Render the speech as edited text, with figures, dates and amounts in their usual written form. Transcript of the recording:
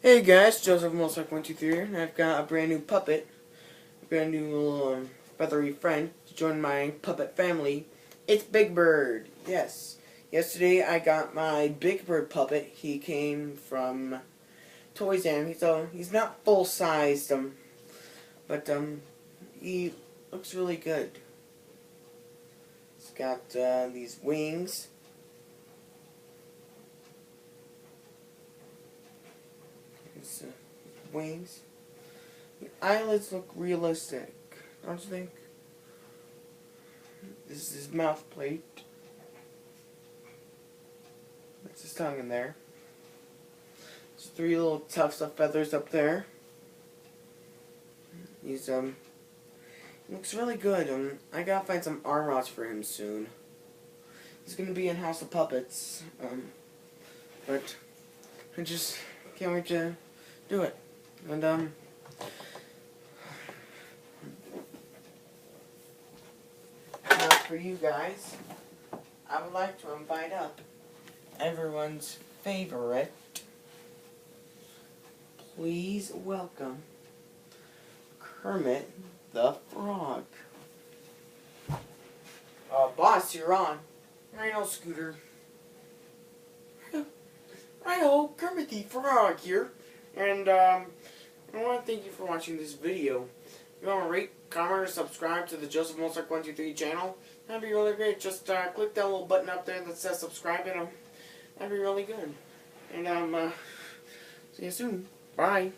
Hey guys, Joseph Mossack123 here, and I've got a brand new puppet, a brand new little feathery friend to join my puppet family. It's Big Bird, yes. Yesterday I got my Big Bird puppet. He came from Toys R Us. He's not full sized, but he looks really good. He's got these wings. His wings. The eyelids look realistic, don't you think? This is his mouth plate. That's his tongue in there. There's three little tufts of feathers up there. He's he looks really good. I gotta find some arm rods for him soon. He's gonna be in House of Puppets. But I just can't wait to do it. And now for you guys, I would like to invite up everyone's favorite. Please welcome Kermit the Frog. Boss, you're on. Righto, Scooter. Righto, Kermit the Frog here. And I want to thank you for watching this video. If you want to rate, comment, or subscribe to the Joseph Mossack123 channel, that'd be really great. Just click that little button up there that says subscribe, and that'd be really good. And see you soon. Bye.